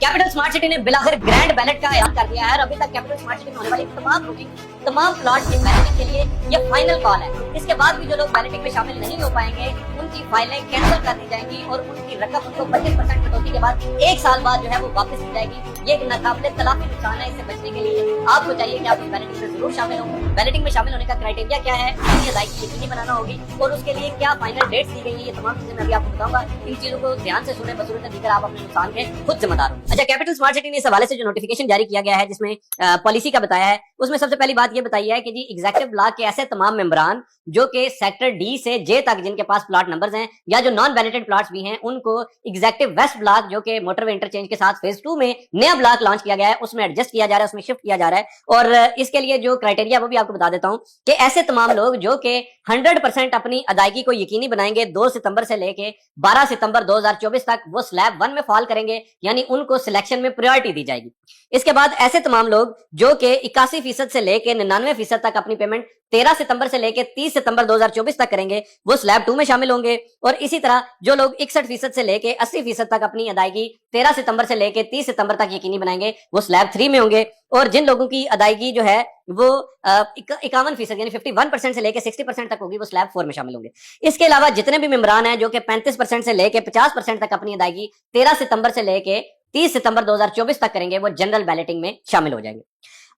Capital smart city ने बिलाखिर grand ballot का ऐलान कर दिया है और अभी तक कैपिटल स्मार्ट सिटी में होने वाली तमाम बुकिंग, तमाम प्लॉट की बैलेटिंग के लिए ये फाइनल कॉल है। इसके बाद भी जो लोग बैलेटिंग में शामिल नहीं हो पाएंगे उनकी फाइलें कैंसिल कर दी जाएंगी और उनकी रकम उनको 25% कटौती के बाद 1 साल बाद जो है वो वापस की जाएगी। ये एक नाकाबिले तलाफी नुकसान है। इससे बचने के लिए आपको चाहिए कि आप इस बैलेटिंग में जरूर शामिल हो। बैलेटिंग में शामिल होने का क्राइटेरिया क्या है, इसकी अदायगी यकीनी बनाना होगी और उसके लिए क्या फाइनल डेट्स दी गई है, ये तमाम चीजें मैं अभी आपको बताऊंगा। इन चीजों को ध्यान से सुने, बसूरत दीकर आप अपने नुकसान के खुद जिम्मेदार हो। अच्छा, कैपिटल स्मार्ट सिटी ने इस हवाले से जो नोटिफिकेशन जारी किया गया है जिसमें पॉलिसी का बताया है, उसमें सबसे पहली बात ये बताई है कि जी एग्जीक्यूटिव ब्लॉक के ऐसे तमाम मेंबरान जो कि सेक्टर डी से जे तक जिनके पास प्लॉट नंबर्स हैं या जो नॉन बैलेटेड प्लॉट्स भी हैं, उनको एग्जीक्यूटिव वेस्ट ब्लॉक जो कि मोटरवे इंटरचेंज के साथ फेज 2 में नया ब्लॉक लॉन्च किया गया है उसमें एडजस्ट किया जा रहा है, उसमें शिफ्ट किया जा रहा है। और इसके लिए जो क्राइटेरिया वो भी आपको बता देता हूं कि ऐसे तमाम लोग जो कि 100% अपनी अदायगी को यकीनी बनाएंगे 2 सितंबर से लेके 12 सितंबर 2024 तक वो स्लैब 1 में फॉल करेंगे, यानी उनको सिलेक्शन में प्रायोरिटी दी जाएगी। इसके बाद ऐसे तमाम लोग जो कि 81% से लेके 99% तक अपनी पेमेंट 13 सितंबर से लेके 30 सितंबर 2024 तक करेंगे वो स्लैब 2 में शामिल होंगे। और इसी तरह जो लोग 61% से लेके 80% तक अपनी अदायगी 13 सितंबर से लेके 30 सितंबर तक यकीनी बनाएंगे वो स्लैब 3 में होंगे। और जिन लोगों की अदायगी जो है वो 51% यानी 51% से लेके 60% तक होगी वो स्लैब 4 में शामिल होंगे। इसके अलावा जितने भी मेंबरान हैं जो कि 35% से लेके 50% तक अपनी अदायगी 13 सितंबर से लेके 30 सितंबर 2024 तक करेंगे वो जनरल बैलेटिंग में शामिल हो जाएंगे।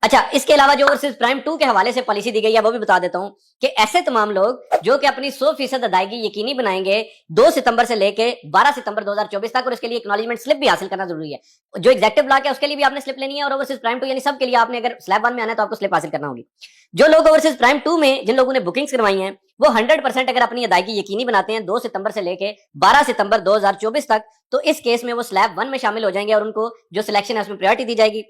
अच्छा, इसके अलावा जो ओवरसीज प्राइम 2 के हवाले से पॉलिसी दी गई है वो भी बता देता हूं कि ऐसे तमाम लोग जो कि अपनी 100% अदायगी यकीनी बनाएंगे 2 सितंबर से लेके 12 सितंबर 2024 तक, और इसके लिए एक्नॉलेजमेंट स्लिप भी हासिल करना जरूरी है। जो एग्जीक्यूटिव ब्लॉक है उसके लिए भी आपने स्लिप लेनी है और ओवरसीज प्राइम 2 यानी सब के लिए आपने अगर स्लैब 1 में आना है तो आपको स्लिप हासिल करना होगी। जो लोग ओवरसीज प्राइम 2 में जिन लोगों ने बुकिंग्स करवाई हैं वो 100% अगर अपनी अदायगी यकीनी बनाते हैं 2 सितंबर से लेके 12 सितंबर 2024 तक, तो इस केस में वो स्लैब 1 में शामिल हो जाएंगे और उनको जो सिलेक्शन है उसमें प्रायोरिटी दी जाएगी।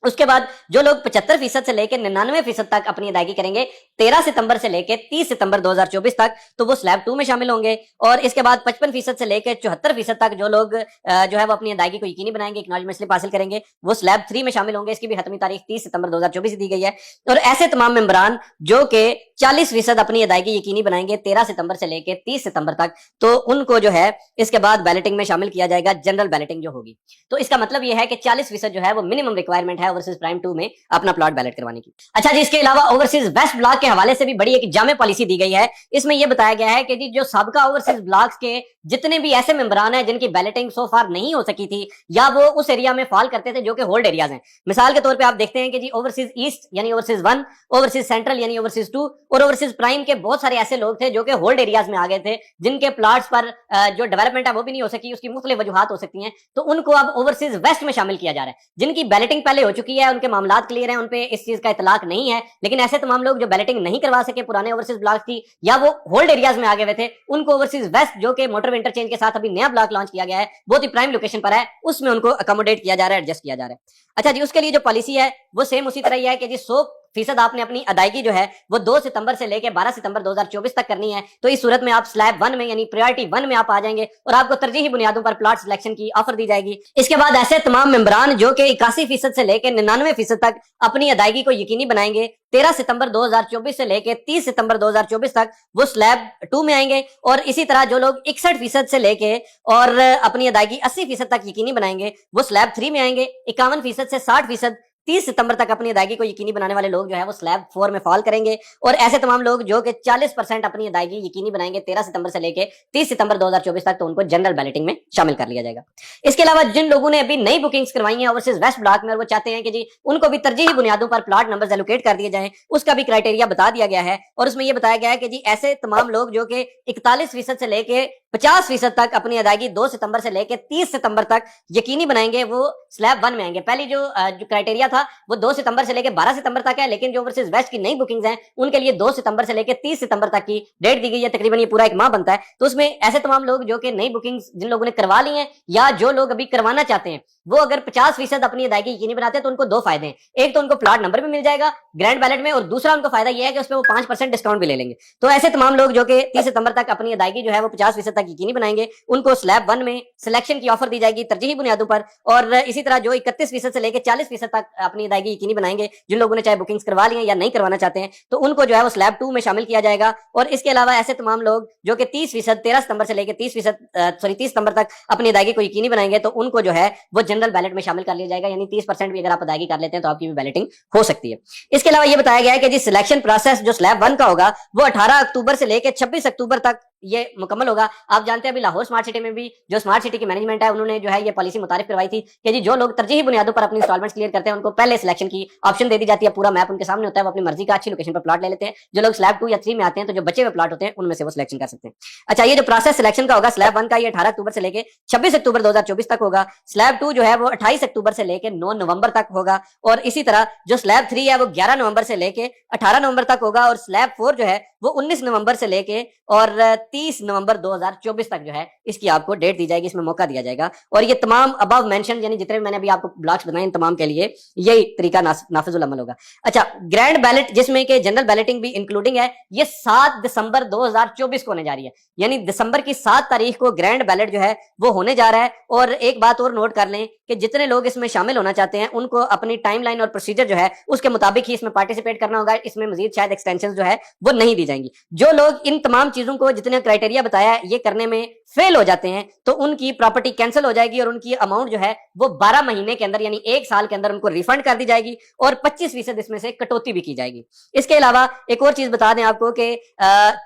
उसके बाद जो लोग 75% से लेकर 99% तक अपनी अदायगी करेंगे 13 सितंबर से लेकर 30 सितंबर 2024 तक, तो वो स्लैब 2 में शामिल होंगे। और इसके बाद 55% से लेकर 74% तक जो लोग जो है वो अपनी अदायगी को यकीनी बनाएंगे, एक्नॉलेजमेंट स्लिप हासिल करेंगे, वो स्लैब 3 में शामिल होंगे। इसकी भी खत्मी तारीख 30 सितंबर 2024 दी गई है। और ऐसे तमाम मेंबरान जो कि 40% अपनी अदायगी यकीनी बनाएंगे 13 सितंबर से लेकर 30 सितंबर तक, तो उनको जो है इसके बाद बैलेटिंग में शामिल किया जाएगा, जनरल बैलेटिंग जो होगी। तो इसका मतलब यह है कि 40% जो है वो मिनिमम रिक्वायरमेंट है ओवरसीज प्राइम 2 में अपना प्लॉट बैलेट करवाने की। अच्छा जी, इसके अलावा ओवरसीज वेस्ट ब्लॉक के हवाले से भी बड़ी एक जामे पॉलिसी दी गई है। इसमें यह बताया गया है कि जी जो साबका ओवरसीज ब्लॉक्स के जितने भी ऐसे मेंबरान हैं जिनकी बैलेटिंग सो फार नहीं हो सकी थी या वो उस एरिया में फॉल करते थे जो कि होल्ड एरियाज हैं, मिसाल के तौर पे आप देखते हैं कि जी ओवरसीज ईस्ट यानी ओवरसीज 1, ओवरसीज सेंट्रल यानी ओवरसीज 2 और ओवरसीज प्राइम के बहुत सारे ऐसे लोग थे जो कि होल्ड एरियाज में आ गए थे, जिनके प्लॉट्स पर जो डेवलपमेंट है वो भी नहीं हो सकी, उसकी मुख्तलिफ वजूहात हो सकती हैं, तो उनको अब ओवरसीज वेस्ट में शामिल किया जा रहा है। जिनकी बैलेटिंग पहले हो चुकी है, उनके मामला क्लियर है, उनपे इस चीज का इतलाक नहीं है, लेकिन ऐसे तमाम लोग जो बैलेटिंग नहीं करवा सके पुराने ओवरसीज ब्लॉक की या वो होल्ड एरियाज में आ गए हुए थे, उनको ओवरसीज वेस्ट जो कि मोटरवे इंटरचेंज के साथ अभी नया ब्लॉक लॉन्च किया गया है, बहुत ही प्राइम लोकेशन पर है, उसमें उनको अकोमोडेट किया जा रहा है, एडजस्ट किया जा रहा है। अच्छा जी, उसके लिए जो पॉलिसी है वो सेम उसी तरह ही है कि जी 100% आपने अपनी अदायगी जो है वो 2 सितंबर से लेकर 12 सितंबर 2024 तक करनी है। तो इस सूरत में आप स्लैब 1 में यानी प्रायोरिटी 1 में आप आ जाएंगे और आपको तरजीही बुनियादों पर प्लॉट सिलेक्शन की ऑफर दी जाएगी। इसके बाद ऐसे तमाम मेंबरान जो कि 81% से लेकर 99% तक अपनी अदायगी को यकीनी बनाएंगे 13 सितंबर 2024 से लेकर 30 सितंबर 2024 तक, वो स्लैब 2 में आएंगे। और इसी तरह जो लोग 61% से लेके और अपनी अदायगी 80% तक यकीनी बनाएंगे वो स्लैब 3 में आएंगे। 51% से 60% 30 सितंबर तक अपनी अदायगी को यकीनी बनाने वाले लोग जो है वो स्लैब 4 में फॉल करेंगे। और ऐसे तमाम लोग जो कि 40% अपनी अदायगी यकीनी बनाएंगे 13 सितंबर से लेके 30 सितंबर 2024 तक, तो उनको जनरल बैलेटिंग में शामिल कर लिया जाएगा। इसके अलावा जिन लोगों ने अभी नई बुकिंग्स करवाई हैं ओवरसीज वेस्ट ब्लॉक में और वो चाहते हैं कि जी उनको भी तरजीही बुनियादों पर प्लॉट नंबर्स एलोकेट कर दिए जाएं, उसका भी क्राइटेरिया बता दिया गया है। और उसमें यह बताया गया है कि जी ऐसे तमाम लोग जो कि 41% से लेके 50% तक अपनी अदायगी 2 सितंबर से लेकर 30 सितंबर तक यकीनी बनाएंगे वो स्लैब 1 में आएंगे। पहली जो क्राइटेरिया था वो 2 सितंबर से लेकर 12 सितंबर तक है, लेकिन जो ओवरसीज वेस्ट की नई बुकिंग्स हैं उनके लिए 2 सितंबर से लेकर 30 सितंबर तक की डेट दी गई है। तकरीबन ये पूरा एक माह बनता है। तो उसमें ऐसे तमाम लोग जो कि नई बुकिंग्स जिन लोगों ने करवा ली हैं या जो लोग अभी करवाना चाहते हैं वो अगर 50% अपनी अदायगी यकीनी बनाते हैं तो उनको 2 फायदे हैं। एक तो उनको प्लॉट नंबर भी मिल जाएगा ग्रैंड बैलेट में, और दूसरा उनको फायदा यह है कि उसमें वो 5% डिस्काउंट भी ले लेंगे। तो ऐसे तमाम लोग जो कि 30 सितंबर तक अपनी अदायगी जो है वो 50% तक तक यकीनी बनाएंगे उनको स्लैब 1 में सिलेक्शन की ऑफर दी जाएगी तरजीही बुनियादों पर। और इसी तरह जो 31% से लेकर 40% तक अपनी अदायगी यकीनी बनाएंगे, जिन लोगों ने चाहे बुकिंग्स करवा ली हैं या नहीं करवाना चाहते हैं, तो उनको जो है वो स्लैब 2 में शामिल किया जाएगा। और इसके अलावा ऐसे तमाम लोग जो कि 30% 13 सितंबर से लेकर 30 सितंबर तक अपनी अदायगी को यकीनी बनाएंगे, तो उनको जो है वो जनरल बैलेट में शामिल कर लिया जाएगा। यानी 30% भी अगर आप अदायगी कर लेते हैं तो आपकी भी बैलेटिंग हो सकती है। इसके अलावा ये बताया गया है कि जी सिलेक्शन प्रोसेस जो स्लैब 1 का होगा वो 18 अक्टूबर से लेकर 26 अक्टूबर तक ये मुकम्मल होगा। आप जानते हैं अभी लाहौर स्मार्ट सिटी में भी जो स्मार्ट सिटी की मैनेजमेंट है उन्होंने जो है ये पॉलिसी मुतारिफ करवाई थी कि जी जो लोग तरजीही बुनियादों पर अपनी इंस्टॉलमेंट्स क्लियर करते हैं उनको पहले सिलेक्शन की ऑप्शन दे दी जाती है। पूरा मैप उनके सामने होता है, वो अपनी मर्जी का अच्छी लोकेशन पर प्लॉट ले लेते हैं। जो लोग स्लैब 2 या 3 में आते हैं तो जो बचे हुए प्लॉट होते हैं उनमें से वो सिलेक्शन कर सकते हैं। अच्छा, ये जो प्रोसेस सिलेक्शन का होगा स्लैब 1 का, ये 18 अक्टूबर से लेकर 26 अक्टूबर 2024 तक होगा। स्लैब 2 जो है वो 28 अक्टूबर से लेकर 9 नवंबर तक होगा। और इसी तरह जो स्लैब 3 है वो 11 नवंबर से लेकर 18 नवंबर तक होगा। और स्लैब 4 जो है वो 19 नवंबर से लेके और 30 नवंबर 2024 तक जो है इसकी आपको डेट दी जाएगी, इसमें मौका दिया जाएगा। और ये तमाम अबव मेंशन यानी जितने भी मैंने अभी आपको ब्लॉक्स बताए इन तमाम के लिए यही तरीका नाफिजुल अमल होगा। अच्छा, ग्रैंड बैलेट जिसमें कि जनरल बैलेटिंग भी इंक्लूडिंग है, ये 7 दिसंबर 2024 को होने जा रही है। यानी दिसंबर की 7 तारीख को ग्रैंड बैलेट जो है वो होने जा रहा है। और एक बात और नोट कर लें कि जितने लोग इसमें शामिल होना चाहते हैं उनको अपनी टाइमलाइन और प्रोसीजर जो है उसके मुताबिक ही इसमें पार्टिसिपेट करना होगा। इसमें मजीद शायद एक्सटेंशन जो है वो नहीं दी जाएंगी। जो लोग इन तमाम चीजों को जितने क्राइटेरिया बताया है ये करने में फेल हो जाते हैं तो उनकी प्रॉपर्टी कैंसिल हो जाएगी और उनकी अमाउंट जो है वो 12 महीने के अंदर यानी 1 साल के अंदर उनको रिफंड कर दी जाएगी और 25% इसमें से कटौती भी की जाएगी। इसके अलावा एक और चीज बता दें आपको कि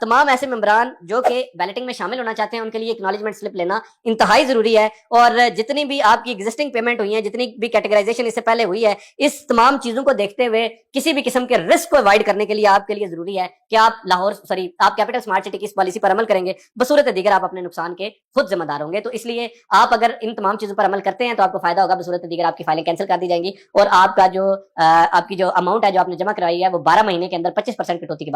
तमाम ऐसे मेंबरान जो कि बैलेटिंग में शामिल होना चाहते हैं उनके लिए एक्नॉलेजमेंट स्लिप लेना इंतहाई जरूरी है। और जितनी भी आपकी एग्जिस्टिंग पेमेंट हुई है, जितनी भी कैटेगराइजेशन इससे पहले हुई है, इस तमाम चीजों को देखते हुए किसी भी किस्म के रिस्क को अवॉइड करने के लिए आपके लिए जरूरी है कि आप आप कैपिटल स्मार्ट सिटी की इस पॉलिसी पर अमल करेंगे। बसूरत दीगर आप अपने नुकसान के खुद जिम्मेदार होंगे। तो इसलिए आप अगर इन तमाम चीजों पर अमल करते हैं तो आपको फायदा होगा। बसूरत दीगर आपकी फाइलें कैंसिल कर दी जाएंगी और आपका जो आपकी जो अमाउंट है जो आपने जमा कराई है वो 12 महीने के अंदर 25% कटौती के